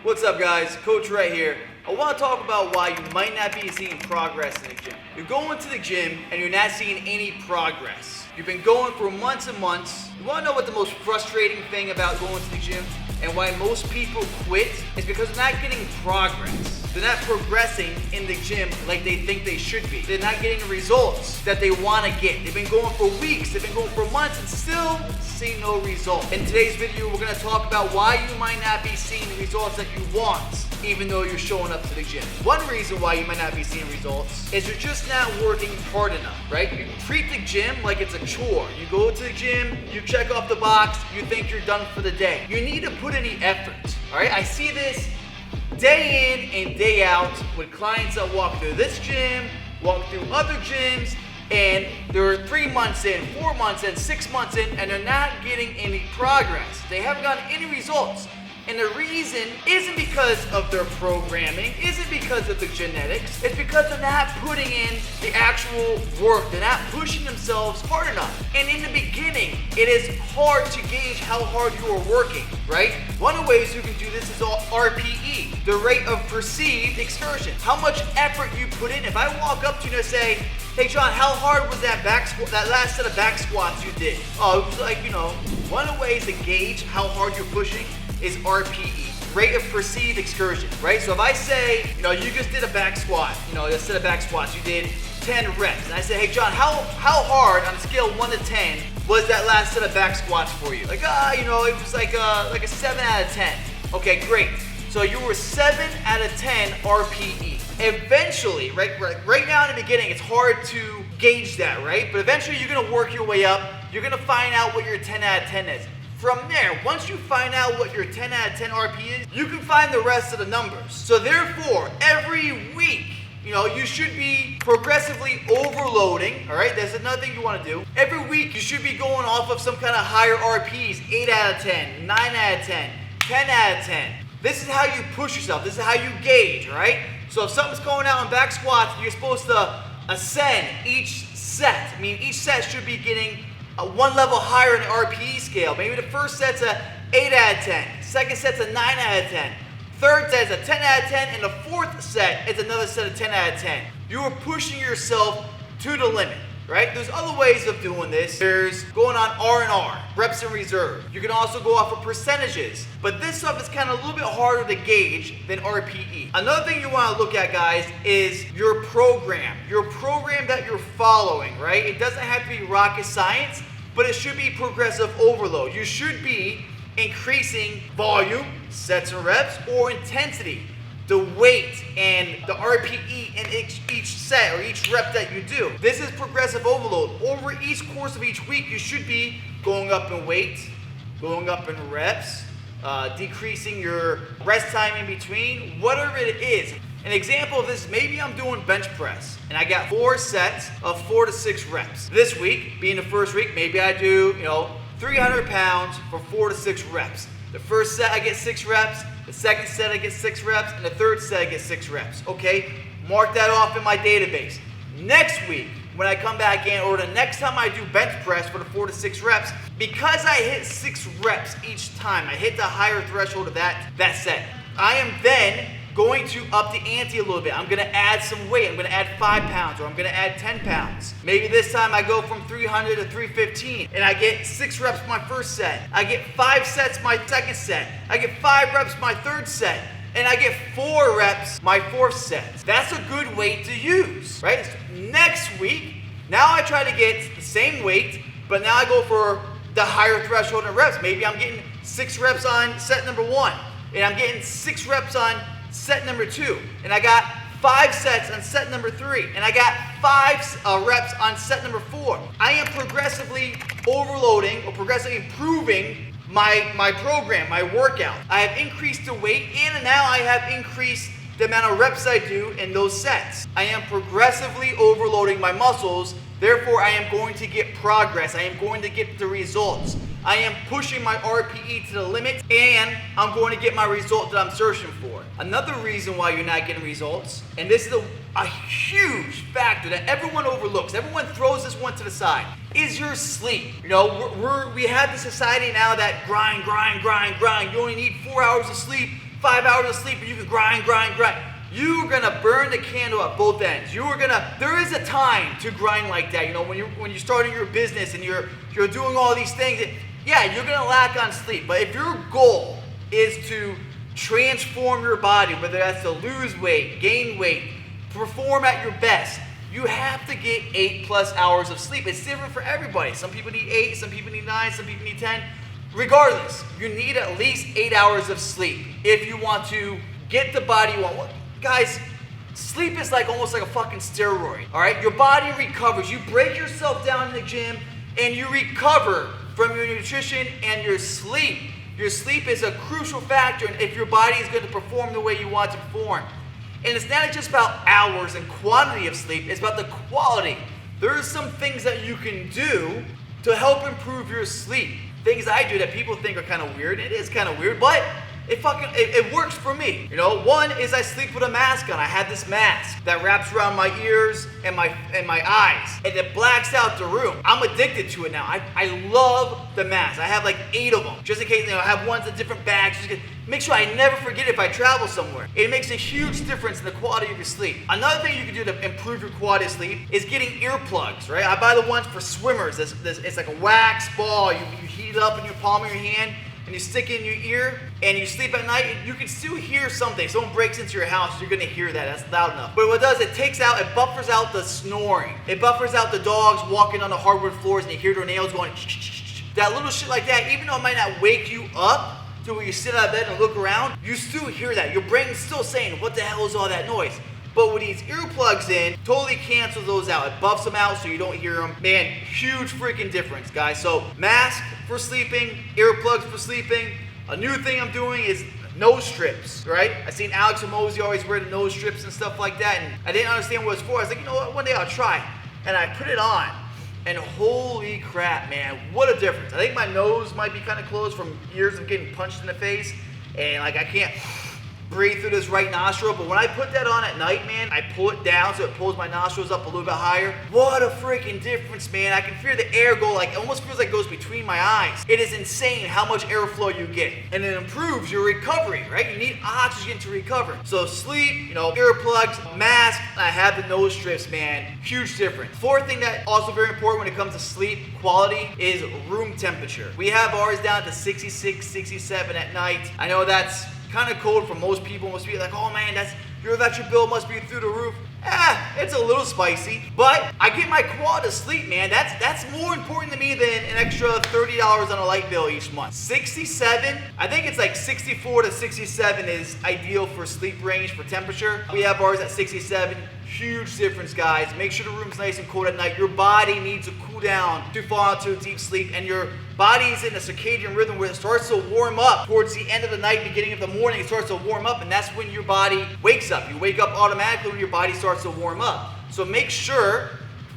What's up, guys? Coach right here. I want to talk about why you might not be seeing progress in the gym. You're going to the gym and you're not seeing any progress. You've been going for months and months. You want to know what the most frustrating thing about going to the gym and why most people quit is because they're not getting progress. They're not progressing in the gym like they think they should be. They're not getting the results that they want to get. They've been going for weeks, they've been going for months and still see no result. In today's video, we're going to talk about why you might not be seeing the results that you want even though you're showing up to the gym. One reason why you might not be seeing results is you're just not working hard enough, right? You treat the gym like it's a chore. You go to the gym, you check off the box, you think you're done for the day. You need to put in the effort, all right? I see this day in and day out with clients that walk through this gym, walk through other gyms, and they're 3 months in, 4 months in, 6 months in, and they're not getting any progress. They haven't gotten any results. And the reason isn't because of their programming, isn't because of the genetics, it's because they're not putting in the actual work. They're not pushing themselves hard enough. And in the beginning, it is hard to gauge how hard you are working, right? One of the ways you can do this is RPE, the rate of perceived exertion. How much effort you put in. If I walk up to you and say, hey John, how hard was that that last set of back squats you did? Oh, it was like, one of the ways to gauge how hard you're pushing is RPE, rate of perceived excursion, right? So if I say, you just did a back squat, a set of back squats, you did 10 reps, and I say, hey John, how hard on a scale of 1 to 10 was that last set of back squats for you? Like, it was like a 7 out of 10. Okay, great. So you were 7 out of 10 RPE. Eventually, right now in the beginning, it's hard to gauge that, right? But eventually you're gonna work your way up. You're gonna find out what your 10 out of 10 is. From there, once you find out what your 10 out of 10 RP is, you can find the rest of the numbers. So therefore, every week, you should be progressively overloading, all right? That's another thing you want to do. Every week, you should be going off of some kind of higher RPs, 8 out of 10, 9 out of 10, 10 out of 10. This is how you push yourself. This is how you gauge, all right? So if something's going out on back squats, you're supposed to ascend each set. I mean, each set should be getting one level higher in the RPE scale. Maybe the first set's a 8 out of 10, second set's a 9 out of 10, third set's a 10 out of 10, and the fourth set is another set of 10 out of 10. You are pushing yourself to the limit, right? There's other ways of doing this. There's going on R&R, reps in reserve. You can also go off of percentages, but this stuff is kind of a little bit harder to gauge than RPE. Another thing you want to look at, guys, is your program that you're following, right? It doesn't have to be rocket science, but it should be progressive overload. You should be increasing volume, sets and reps, or intensity, the weight and the RPE in each set or each rep that you do. This is progressive overload. Over each course of each week, you should be going up in weight, going up in reps, decreasing your rest time in between, whatever it is. An example of this, maybe I'm doing bench press and I got 4 sets of 4 to 6 reps. This week, being the first week, maybe I do, 300 pounds for 4 to 6 reps. The first set I get 6 reps, the second set I get 6 reps, and the third set I get 6 reps. Okay, mark that off in my database. Next week, when I come back in, or the next time I do bench press for the 4 to 6 reps, because I hit 6 reps each time, I hit the higher threshold of that set, I am then going to up the ante a little bit. I'm gonna add some weight. I'm gonna add 5 pounds, or I'm gonna add 10 pounds. Maybe this time I go from 300 to 315, and I get 6 reps my first set. I get 5 sets my second set. I get 5 reps my third set. And I get 4 reps my fourth set. That's a good weight to use, right? Next week, now I try to get the same weight, but now I go for the higher threshold in reps. Maybe I'm getting 6 reps on set number 1, and I'm getting 6 reps on set number 2, and I got 5 sets on set number 3, and I got 5 reps on set number 4. I am progressively overloading or progressively improving my program, my workout. I have increased the weight, and now I have increased the amount of reps I do in those sets. I am progressively overloading my muscles, therefore I am going to get progress. I am going to get the results. I am pushing my RPE to the limit, and I'm going to get my result that I'm searching for. Another reason why you're not getting results, and this is a huge factor that everyone overlooks, everyone throws this one to the side, is your sleep. We have this society now that grind. You only need 4 hours of sleep, 5 hours of sleep and you can grind. You're gonna burn the candle at both ends. There is a time to grind like that. You know, when you're starting your business and you're doing all these things, yeah, you're gonna lack on sleep. But if your goal is to transform your body, whether that's to lose weight, gain weight, perform at your best, you have to get 8+ hours of sleep. It's different for everybody. Some people need 8, some people need 9, some people need 10. Regardless, you need at least 8 hours of sleep if you want to get the body you want. Guys, sleep is like almost like a fucking steroid, all right? Your body recovers. You break yourself down in the gym and you recover from your nutrition and your sleep. Your sleep is a crucial factor if your body is going to perform the way you want to perform. And it's not just about hours and quantity of sleep, it's about the quality. There are some things that you can do to help improve your sleep. Things I do that people think are kind of weird. It is kind of weird, but it works for me. You know, one is I sleep with a mask on. I have this mask that wraps around my ears and my eyes, and it blacks out the room. I'm addicted to it now. I love the mask. I have like 8 of them, just in case, you know, I have ones in different bags. Just make sure I never forget if I travel somewhere. It makes a huge difference in the quality of your sleep. Another thing you can do to improve your quality of sleep is getting earplugs, right? I buy the ones for swimmers. It's like a wax ball. You heat it up in your palm of your hand, and you stick it in your ear, and you sleep at night, you can still hear something. Someone breaks into your house, you're gonna hear that. That's loud enough. But what it does, it buffers out the snoring. It buffers out the dogs walking on the hardwood floors, and you hear their nails going, that little shit like that, even though it might not wake you up to where you sit out of bed and look around, you still hear that. Your brain's still saying, what the hell is all that noise? But with these earplugs in, totally cancels those out. It buffs them out so you don't hear them. Man, huge freaking difference, guys. So mask for sleeping, earplugs for sleeping. A new thing I'm doing is nose strips, right? I seen Alex Hormozi always wear the nose strips and stuff like that, and I didn't understand what it's for. I was like, you know what, one day I'll try. And I put it on, and holy crap, man, what a difference. I think my nose might be kind of closed from years of getting punched in the face, and like I can't breathe through this right nostril, but when I put that on at night, man, I pull it down so it pulls my nostrils up a little bit higher. What a freaking difference, man. I can feel the air go, like, it almost feels like it goes between my eyes. It is insane how much airflow you get, and it improves your recovery, right? You need oxygen to recover. So sleep, you know, earplugs, mask, I have the nose strips, man. Huge difference. Fourth thing that also very important when it comes to sleep quality is room temperature. We have ours down to 66, 67 at night. I know that's kind of cold for most people. Most people are like, oh man, your electric bill must be through the roof. It's a little spicy, but I get my quality of sleep, man. That's more important to me than an extra $30 on a light bill each month. 67, I think it's like 64 to 67 is ideal for sleep range for temperature. We have ours at 67. Huge difference, guys. Make sure the room's nice and cold at night. Your body needs to cool down to fall into a deep sleep, and your body's in a circadian rhythm where it starts to warm up towards the end of the night, beginning of the morning. It starts to warm up, and that's when your body wakes up. You wake up automatically when your body starts to warm up. So make sure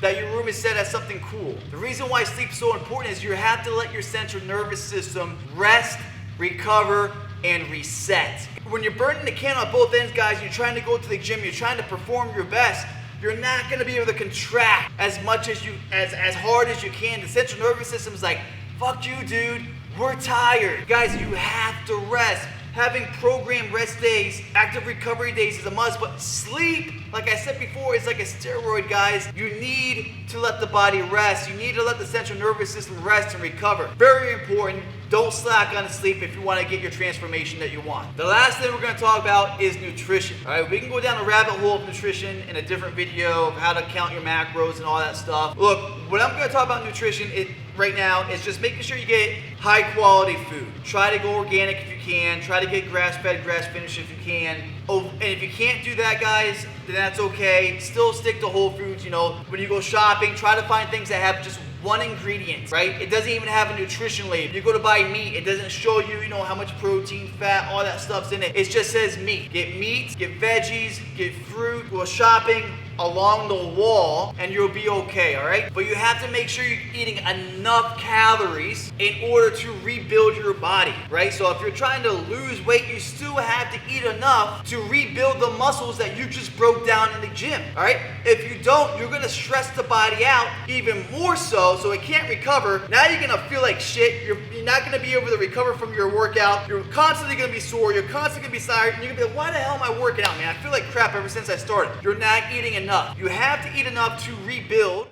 that your room is set as something cool. The reason why sleep's so important is you have to let your central nervous system rest, recover, and reset. When you're burning the candle at both ends, guys, you're trying to go to the gym, you're trying to perform your best, you're not going to be able to contract as much as as hard as you can. The central nervous system is like, fuck you, dude, we're tired. Guys, you have to rest. Having programmed rest days, active recovery days is a must, but sleep, like I said before, is like a steroid, guys. You need to let the body rest. You need to let the central nervous system rest and recover. Very important. Don't slack on sleep if you want to get your transformation that you want. The last thing we're going to talk about is nutrition. All right, we can go down a rabbit hole of nutrition in a different video of how to count your macros and all that stuff. Look, what I'm going to talk about nutrition right now is just making sure you get high quality food. Try to go organic if you can. Try to get grass-fed, grass-finished if you can. Oh, and if you can't do that, guys, then that's okay. Still stick to whole foods. You know, when you go shopping, try to find things that have just one ingredient, right? It doesn't even have a nutrition label. You go to buy meat, it doesn't show you, how much protein, fat, all that stuff's in it. It just says meat. Get meat, get veggies, get fruit, go shopping, along the wall and you'll be okay, all right? But you have to make sure you're eating enough calories in order to rebuild your body, right? So if you're trying to lose weight, you still have to eat enough to rebuild the muscles that you just broke down in the gym, all right? If you don't, you're gonna stress the body out even more so it can't recover. Now you're gonna feel like shit. You're not gonna be able to recover from your workout. You're constantly gonna be sore. You're constantly gonna be tired. And you're gonna be like, why the hell am I working out, man? I feel like crap ever since I started. You're not eating enough. You have to eat enough to rebuild.